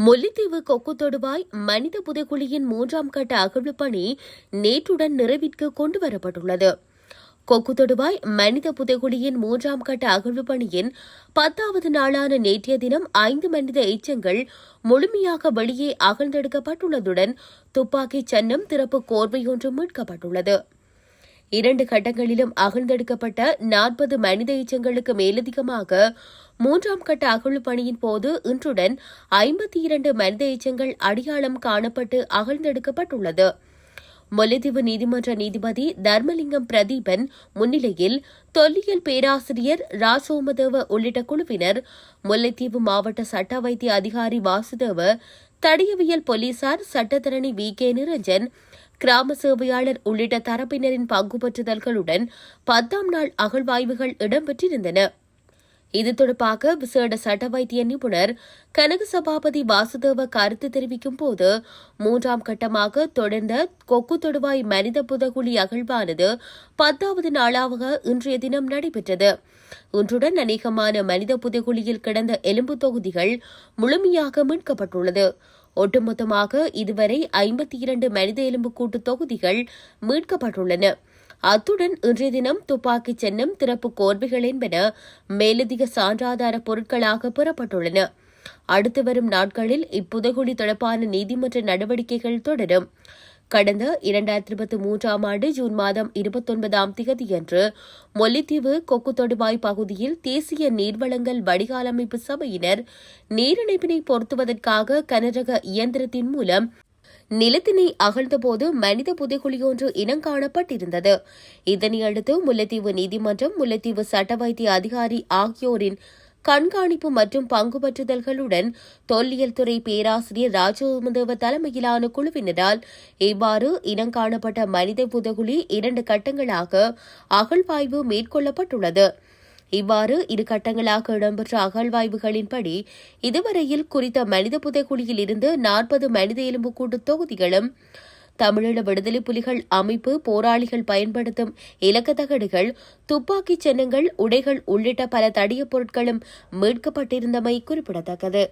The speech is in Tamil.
முல்லைத்தீவு கொக்கு தொடுவாய் மனித புதைக்குழியின் 3ஆம் கட்ட அகழ்வு பணி நேற்றுடன் நிறைவிற்கு கொண்டுவரப்பட்டுள்ளது. கொக்கு தொடுவாய் மனித புதைக்குழியின் 3ஆம் கட்ட அகழ்வு பணியின் 10வது நாளான நேற்றைய தினம் 5 மனித எச்சங்கள் முழுமையாக வெளியே அகழ்ந்தெடுக்கப்பட்டுள்ளதுடன் துப்பாக்கி சன்னம் திறப்பு கோர்வையொன்று மீட்கப்பட்டுள்ளது. 2 கட்டங்களிலும் அகழ்ந்தெடுக்கப்பட்ட 40 மனித எச்சங்களுக்கு மேலதிகமாக 3ஆம் கட்ட அகழ்வு பணியின் போது இன்றுடன் 52 மனித எச்சங்கள் அடையாளம் காணப்பட்டு அகழ்ந்தெடுக்கப்பட்டுள்ளது. முல்லைத்தீவு நீதிமன்ற நீதிபதி தர்மலிங்கம் பிரதீபன் முன்னிலையில் தொல்லியல் பேராசிரியர் ராசோமதேவ உள்ளிட்ட குழுவினர், முல்லைத்தீவு மாவட்ட சட்ட வைத்திய அதிகாரி வாசுதேவ, தடயவியல் போலீசார், சட்டத்தரணி வி.கே. நிரஞ்சன், கிராம சேவையாளர் உள்ளிட்ட தரப்பினரின் பங்கு பெற்றுதல்களுடன் 10ஆம் நாள் அகழ்வாய்வுகள் இடம்பெற்றிருந்தன. இது தொடர்பாக விசேட சட்ட வைத்திய நிபுணர் கனக சபாபதி வாசுதேவ கருத்து தெரிவிக்கும் போது, 3ஆம் கட்டமாக தொடர்ந்த கொக்கு தொடுவாய் மனித புதைக்குழி அகழ்வானது 10வது நாளாக இன்றைய தினம் நடைபெற்றது. இன்றுடன் அநேகமான மனித புதைக்குழியில் கிடந்த எலும்பு தொகுதிகள் முழுமையாக மீட்கப்பட்டுள்ளது. ஒட்டுமொத்தமாக இதுவரை 52 மனித எலும்புக்கூட்டு தொகுதிகள் மீட்கப்பட்டுள்ளன. அத்துடன் இன்றைய தினம் துப்பாக்கி சின்னம், திறப்பு கோர்வைகள் என்பன மேலதிக சான்றாதார பொருட்களாக பெறப்பட்டுள்ளன. அடுத்து வரும் நாட்களில் இப்புதைகுழி தொடர்பான நீதிமன்ற நடவடிக்கைகள் தொடரும். கடந்த 2023ஆம் ஆண்டு ஜூன் மாதம் 29ஆம் திகதியன்று முல்லைத்தீவு கொக்கு தொடுவாய் பகுதியில் தேசிய நீர்வளங்கள் வடிகாலமைப்பு சபையினர் நீரிணைப்பினை பொருத்துவதற்காக கனரக இயந்திரத்தின் மூலம் நிலத்தினை அகழ்ந்தபோது மனித புதைக்குழியொன்று இனங்காணப்பட்டிருந்தது. இதனையடுத்து முல்லைத்தீவு நீதிமன்றம், முல்லைத்தீவு சட்ட வைத்திய அதிகாரி ஆகியோரின் கண்காணிப்பு மற்றும் பங்குபற்றுதல்களுடன் தொல்லியல் துறை பேராசிரியர் ராஜோமதேவ தலைமையிலான குழுவினரால் இவ்வாறு இனங்காணப்பட்ட மனித புதைக்குழி 2 கட்டங்களாக அகழ்வாய்வு மேற்கொள்ளப்பட்டுள்ளது. இவ்வாறு 2 கட்டங்களாக இடம்பெற்ற அகழ்வாய்வுகளின்படி இதுவரையில் குறித்த மனித புதைக்குழியில் இருந்து 40 மனித எலும்புக்கூட்டு தொகுதிகளும், தமிழீழ விடுதலை புலிகள் அமைப்பு போராளிகள் பயன்படுத்தும் இலக்க தகடுகள், துப்பாக்கிச் சின்னங்கள், உடைகள் உள்ளிட்ட பல தடயப் பொருட்களும் மீட்கப்பட்டிருந்தமை குறிப்பிடத்தக்கது.